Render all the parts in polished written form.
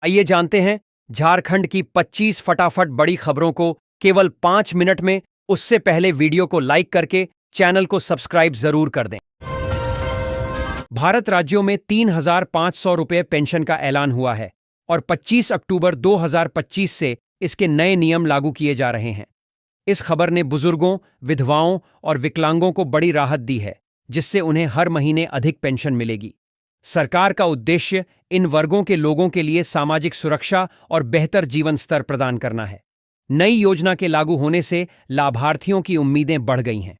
आइए जानते हैं झारखंड की 25 फटाफट बड़ी खबरों को केवल 5 मिनट में। उससे पहले वीडियो को लाइक करके चैनल को सब्सक्राइब जरूर कर दें। भारत राज्यों में 3,500 रुपये पेंशन का ऐलान हुआ है और 25 अक्टूबर 2025 से इसके नए नियम लागू किए जा रहे हैं। इस खबर ने बुजुर्गों, विधवाओं और विकलांगों को बड़ी राहत दी है, जिससे उन्हें हर महीने अधिक पेंशन मिलेगी। सरकार का उद्देश्य इन वर्गों के लोगों के लिए सामाजिक सुरक्षा और बेहतर जीवन स्तर प्रदान करना है। नई योजना के लागू होने से लाभार्थियों की उम्मीदें बढ़ गई हैं।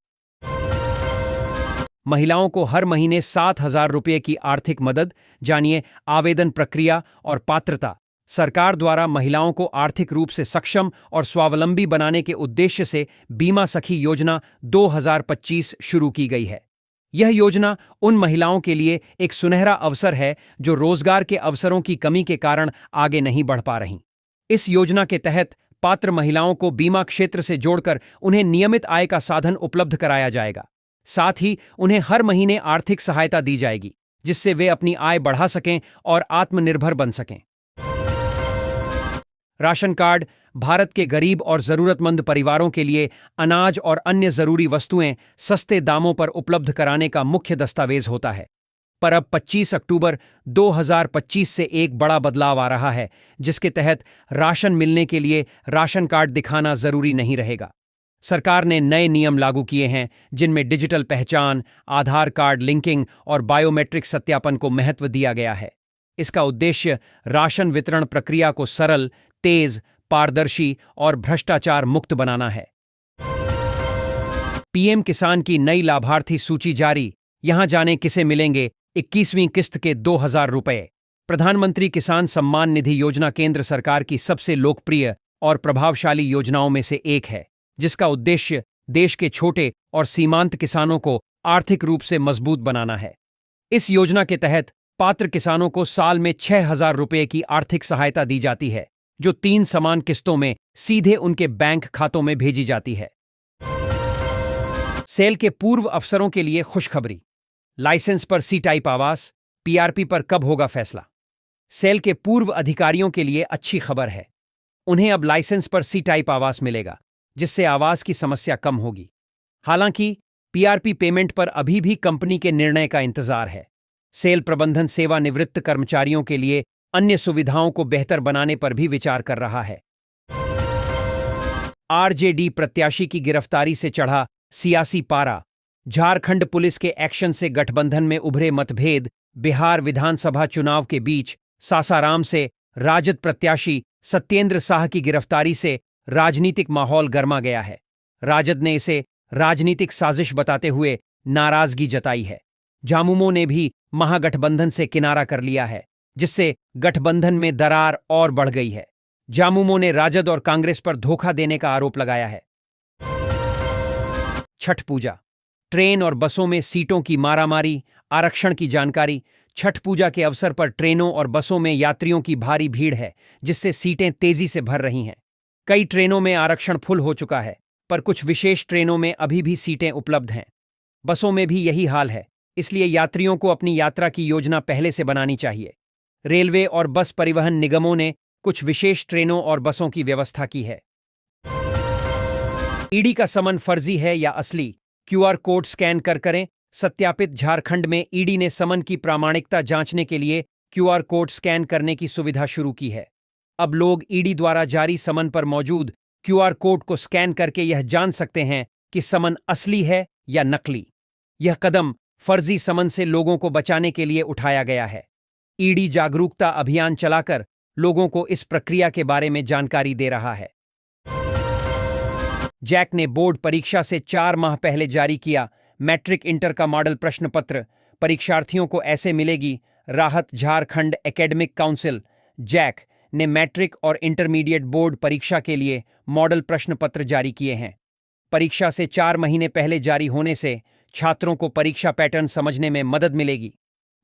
महिलाओं को हर महीने 7,000 रुपये की आर्थिक मदद। जानिए आवेदन प्रक्रिया और पात्रता। सरकार द्वारा महिलाओं को आर्थिक रूप से सक्षम और स्वावलंबी बनाने के उद्देश्य से बीमा सखी योजना 2025 शुरू की गई है। यह योजना उन महिलाओं के लिए एक सुनहरा अवसर है जो रोजगार के अवसरों की कमी के कारण आगे नहीं बढ़ पा रहीं। इस योजना के तहत पात्र महिलाओं को बीमा क्षेत्र से जोड़कर उन्हें नियमित आय का साधन उपलब्ध कराया जाएगा। साथ ही उन्हें हर महीने आर्थिक सहायता दी जाएगी, जिससे वे अपनी आय बढ़ा सकें और आत्मनिर्भर बन सकें। राशन कार्ड भारत के गरीब और जरूरतमंद परिवारों के लिए अनाज और अन्य जरूरी वस्तुएं सस्ते दामों पर उपलब्ध कराने का मुख्य दस्तावेज होता है। पर अब 25 अक्टूबर 2025 से एक बड़ा बदलाव आ रहा है, जिसके तहत राशन मिलने के लिए राशन कार्ड दिखाना जरूरी नहीं रहेगा। सरकार ने नए नियम लागू किए हैं, जिनमें डिजिटल पहचान, आधार कार्ड लिंकिंग और बायोमेट्रिक सत्यापन को महत्व दिया गया है। इसका उद्देश्य राशन वितरण प्रक्रिया को सरल, तेज, पारदर्शी और भ्रष्टाचार मुक्त बनाना है। पीएम किसान की नई लाभार्थी सूची जारी। यहां जानें किसे मिलेंगे 21वीं किस्त के 2,000 रुपये। प्रधानमंत्री किसान सम्मान निधि योजना केंद्र सरकार की सबसे लोकप्रिय और प्रभावशाली योजनाओं में से एक है, जिसका उद्देश्य देश के छोटे और सीमांत किसानों को आर्थिक रूप से मजबूत बनाना है। इस योजना के तहत पात्र किसानों को साल में 6,000 रुपये की आर्थिक सहायता दी जाती है, जो 3 समान किस्तों में सीधे उनके बैंक खातों में भेजी जाती है। सेल के पूर्व अफसरों के लिए खुशखबरी। लाइसेंस पर सी टाइप आवास, पीआरपी पर कब होगा फैसला? सेल के पूर्व अधिकारियों के लिए अच्छी खबर है। उन्हें अब लाइसेंस पर सी टाइप आवास मिलेगा, जिससे आवास की समस्या कम होगी। हालांकि पीआरपी पेमेंट पर अभी भी कंपनी के निर्णय का इंतजार है। सेल प्रबंधन सेवानिवृत्त कर्मचारियों के लिए अन्य सुविधाओं को बेहतर बनाने पर भी विचार कर रहा है। आरजेडी प्रत्याशी की गिरफ्तारी से चढ़ा सियासी पारा। झारखंड पुलिस के एक्शन से गठबंधन में उभरे मतभेद। बिहार विधानसभा चुनाव के बीच सासाराम से राजद प्रत्याशी सत्येंद्र शाह की गिरफ्तारी से राजनीतिक माहौल गर्मा गया है। राजद ने इसे राजनीतिक साजिश बताते हुए नाराजगी जताई है। झामुमो ने भी महागठबंधन से किनारा कर लिया है, जिससे गठबंधन में दरार और बढ़ गई है। झामुमो ने राजद और कांग्रेस पर धोखा देने का आरोप लगाया है। छठ पूजा। ट्रेन और बसों में सीटों की मारामारी, आरक्षण की जानकारी। छठ पूजा के अवसर पर ट्रेनों और बसों में यात्रियों की भारी भीड़ है, जिससे सीटें तेजी से भर रही हैं। कई ट्रेनों में आरक्षण फुल हो चुका है, पर कुछ विशेष ट्रेनों में अभी भी सीटें उपलब्ध हैं। बसों में भी यही हाल है, इसलिए यात्रियों को अपनी यात्रा की योजना पहले से बनानी चाहिए। रेलवे और बस परिवहन निगमों ने कुछ विशेष ट्रेनों और बसों की व्यवस्था की है। ईडी का समन फर्जी है या असली? क्यूआर कोड स्कैन कर करें सत्यापित। झारखंड में ईडी ने समन की प्रामाणिकता जांचने के लिए क्यूआर कोड स्कैन करने की सुविधा शुरू की है। अब लोग ईडी द्वारा जारी समन पर मौजूद क्यूआर कोड को स्कैन करके यह जान सकते हैं कि समन असली है या नकली। यह कदम फर्जी समन से लोगों को बचाने के लिए उठाया गया है। ईडी जागरूकता अभियान चलाकर लोगों को इस प्रक्रिया के बारे में जानकारी दे रहा है। जैक ने बोर्ड परीक्षा से 4 माह पहले जारी किया मैट्रिक इंटर का मॉडल प्रश्न पत्र। परीक्षार्थियों को ऐसे मिलेगी राहत। झारखंड एकेडमिक काउंसिल जैक ने मैट्रिक और इंटरमीडिएट बोर्ड परीक्षा के लिए मॉडल प्रश्न पत्र जारी किए हैं। परीक्षा से 4 महीने पहले जारी होने से छात्रों को परीक्षा पैटर्न समझने में मदद मिलेगी।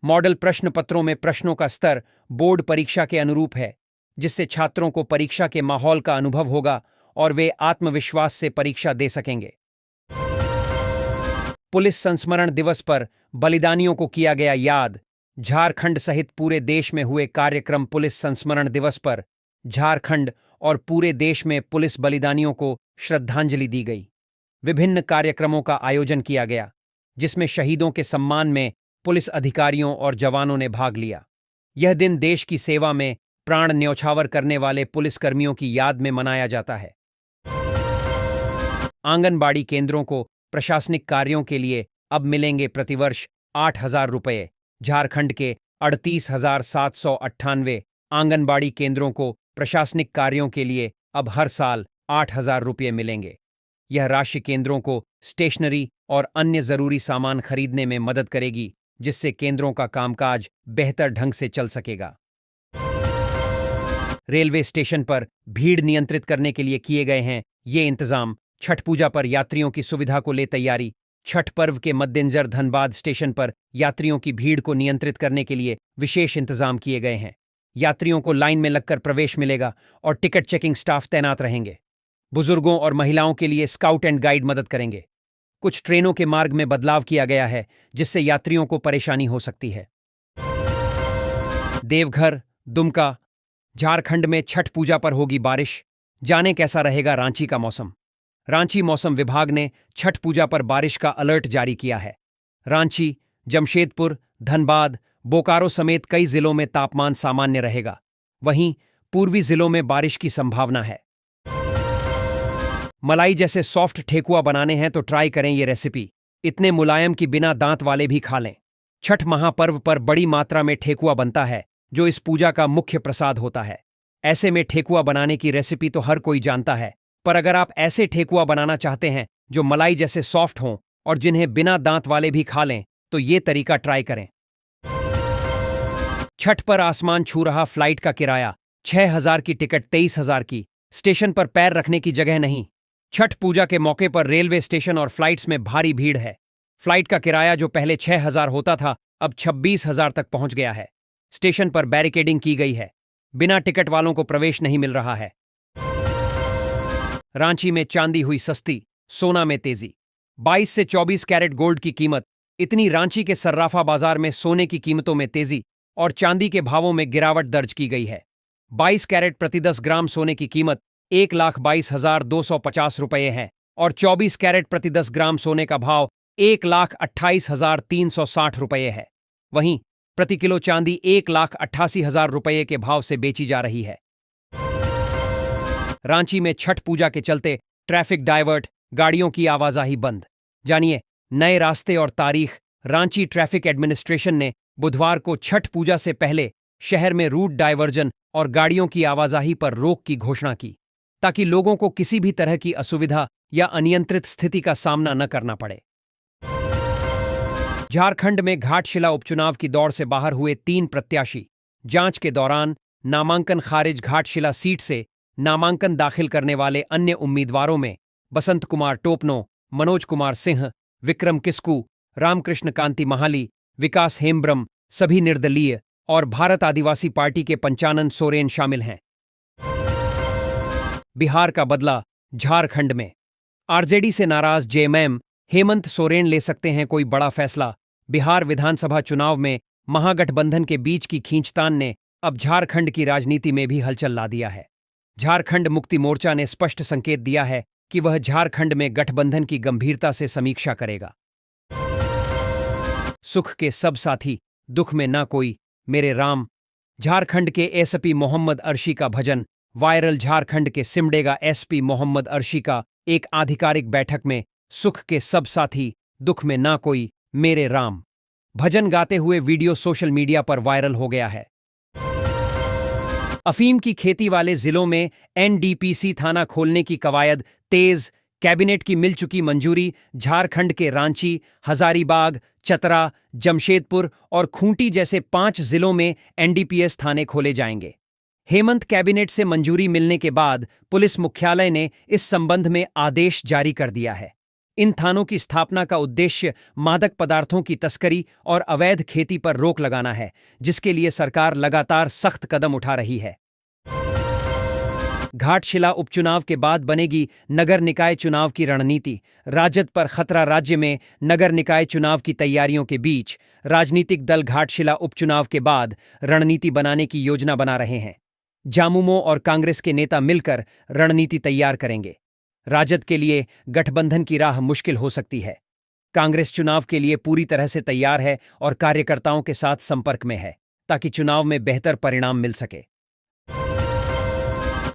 मॉडल प्रश्न पत्रों में प्रश्नों का स्तर बोर्ड परीक्षा के अनुरूप है, जिससे छात्रों को परीक्षा के माहौल का अनुभव होगा और वे आत्मविश्वास से परीक्षा दे सकेंगे। पुलिस संस्मरण दिवस पर बलिदानियों को किया गया याद। झारखंड सहित पूरे देश में हुए कार्यक्रम। पुलिस संस्मरण दिवस पर झारखंड और पूरे देश में पुलिस बलिदानियों को श्रद्धांजलि दी गई। विभिन्न कार्यक्रमों का आयोजन किया गया, जिसमें शहीदों के सम्मान में पुलिस अधिकारियों और जवानों ने भाग लिया। यह दिन देश की सेवा में प्राण न्यौछावर करने वाले पुलिसकर्मियों की याद में मनाया जाता है। आंगनबाड़ी केंद्रों को प्रशासनिक कार्यों के लिए अब मिलेंगे प्रतिवर्ष 8,000 रुपये। झारखंड के 38,798 आंगनबाड़ी केंद्रों को प्रशासनिक कार्यों के लिए अब हर साल 8,000 रुपये मिलेंगे। यह राशि केंद्रों को स्टेशनरी और अन्य जरूरी सामान खरीदने में मदद करेगी, जिससे केंद्रों का कामकाज बेहतर ढंग से चल सकेगा। रेलवे स्टेशन पर भीड़ नियंत्रित करने के लिए किए गए हैं ये इंतजाम। छठ पूजा पर यात्रियों की सुविधा को ले तैयारी। छठ पर्व के मद्देनजर धनबाद स्टेशन पर यात्रियों की भीड़ को नियंत्रित करने के लिए विशेष इंतजाम किए गए हैं। यात्रियों को लाइन में लगकर प्रवेश मिलेगा और टिकट चेकिंग स्टाफ तैनात रहेंगे। बुजुर्गों और महिलाओं के लिए स्काउट एंड गाइड मदद करेंगे। कुछ ट्रेनों के मार्ग में बदलाव किया गया है, जिससे यात्रियों को परेशानी हो सकती है। देवघर, दुमका, झारखंड में छठ पूजा पर होगी बारिश। जाने कैसा रहेगा रांची का मौसम। रांची मौसम विभाग ने छठ पूजा पर बारिश का अलर्ट जारी किया है। रांची, जमशेदपुर, धनबाद, बोकारो समेत कई जिलों में तापमान सामान्य रहेगा। वहीं पूर्वी जिलों में बारिश की संभावना है। मलाई जैसे सॉफ्ट ठेकुआ बनाने हैं तो ट्राई करें ये रेसिपी। इतने मुलायम कि बिना दांत वाले भी खा लें। छठ महापर्व पर बड़ी मात्रा में ठेकुआ बनता है, जो इस पूजा का मुख्य प्रसाद होता है। ऐसे में ठेकुआ बनाने की रेसिपी तो हर कोई जानता है, पर अगर आप ऐसे ठेकुआ बनाना चाहते हैं जो मलाई जैसे सॉफ्ट हों और जिन्हें बिना दांत वाले भी खा लें, तो ये तरीका ट्राई करें। छठ पर आसमान छू रहा फ्लाइट का किराया 6,000 की टिकट 23,000 की। स्टेशन पर पैर रखने की जगह नहीं। छठ पूजा के मौके पर रेलवे स्टेशन और फ्लाइट्स में भारी भीड़ है। फ्लाइट का किराया जो पहले 6,000 होता था, अब 26,000 तक पहुंच गया है। स्टेशन पर बैरिकेडिंग की गई है। बिना टिकट वालों को प्रवेश नहीं मिल रहा है। रांची में चांदी हुई सस्ती, सोना में तेजी। 22 से 24 कैरेट गोल्ड की कीमत इतनी। रांची के सर्राफा बाजार में सोने की कीमतों में तेजी और चांदी के भावों में गिरावट दर्ज की गई है। 22 कैरेट प्रति 10 ग्राम सोने की कीमत 1,22,250 रुपये है और 24 कैरेट प्रति 10 ग्राम सोने का भाव 1,28,360 रुपये है। वहीं प्रति किलो चांदी 1,88,000 रुपये के भाव से बेची जा रही है। रांची में छठ पूजा के चलते ट्रैफिक डायवर्ट, गाड़ियों की आवाजाही बंद। जानिए नए रास्ते और तारीख। रांची ट्रैफिक एडमिनिस्ट्रेशन ने बुधवार को छठ पूजा से पहले शहर में रूट डायवर्जन और गाड़ियों की आवाजाही पर रोक की घोषणा की, ताकि लोगों को किसी भी तरह की असुविधा या अनियंत्रित स्थिति का सामना न करना पड़े। झारखंड में घाटशिला उपचुनाव की दौड़ से बाहर हुए 3 प्रत्याशी। जांच के दौरान नामांकन खारिज। घाटशिला सीट से नामांकन दाखिल करने वाले अन्य उम्मीदवारों में बसंत कुमार टोपनो, मनोज कुमार सिंह, विक्रम किस्कू, रामकृष्ण कांति महाली, विकास हेम्ब्रम सभी निर्दलीय और भारत आदिवासी पार्टी के पंचानन सोरेन शामिल हैं। बिहार का बदला झारखंड में। आरजेडी से नाराज जेएमएम हेमंत सोरेन ले सकते हैं कोई बड़ा फैसला। बिहार विधानसभा चुनाव में महागठबंधन के बीच की खींचतान ने अब झारखंड की राजनीति में भी हलचल ला दिया है। झारखंड मुक्ति मोर्चा ने स्पष्ट संकेत दिया है कि वह झारखंड में गठबंधन की गंभीरता से समीक्षा करेगा। सुख के सब साथी, दुख में ना कोई, मेरे राम। झारखंड के एसपी मोहम्मद अर्शी का भजन वायरल। झारखंड के सिमडेगा एसपी मोहम्मद अर्शी का एक आधिकारिक बैठक में सुख के सब साथी, दुख में ना कोई, मेरे राम भजन गाते हुए वीडियो सोशल मीडिया पर वायरल हो गया है। अफीम की खेती वाले जिलों में एनडीपीसी थाना खोलने की कवायद तेज। कैबिनेट की मिल चुकी मंजूरी। झारखंड के रांची, हजारीबाग, चतरा, जमशेदपुर और खूंटी जैसे 5 जिलों में एनडीपीएस थाने खोले जाएंगे। हेमंत कैबिनेट से मंजूरी मिलने के बाद पुलिस मुख्यालय ने इस संबंध में आदेश जारी कर दिया है। इन थानों की स्थापना का उद्देश्य मादक पदार्थों की तस्करी और अवैध खेती पर रोक लगाना है, जिसके लिए सरकार लगातार सख्त कदम उठा रही है। घाटशिला उपचुनाव के बाद बनेगी नगर निकाय चुनाव की रणनीति। राजद पर खतरा। राज्य में नगर निकाय चुनाव की तैयारियों के बीच राजनीतिक दल घाटशिला उपचुनाव के बाद रणनीति बनाने की योजना बना रहे हैं। झामुमो और कांग्रेस के नेता मिलकर रणनीति तैयार करेंगे। राजद के लिए गठबंधन की राह मुश्किल हो सकती है। कांग्रेस चुनाव के लिए पूरी तरह से तैयार है और कार्यकर्ताओं के साथ संपर्क में है ताकि चुनाव में बेहतर परिणाम मिल सके।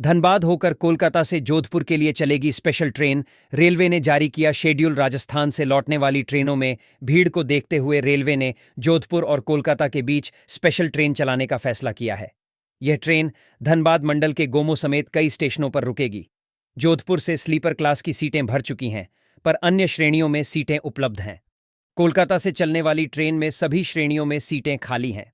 धनबाद होकर कोलकाता से जोधपुर के लिए चलेगी स्पेशल ट्रेन। रेलवे ने जारी किया शेड्यूल। राजस्थान से लौटने वाली ट्रेनों में भीड़ को देखते हुए रेलवे ने जोधपुर और कोलकाता के बीच स्पेशल ट्रेन चलाने का फैसला किया है। यह ट्रेन धनबाद मंडल के गोमो समेत कई स्टेशनों पर रुकेगी। जोधपुर से स्लीपर क्लास की सीटें भर चुकी हैं, पर अन्य श्रेणियों में सीटें उपलब्ध हैं। कोलकाता से चलने वाली ट्रेन में सभी श्रेणियों में सीटें खाली हैं।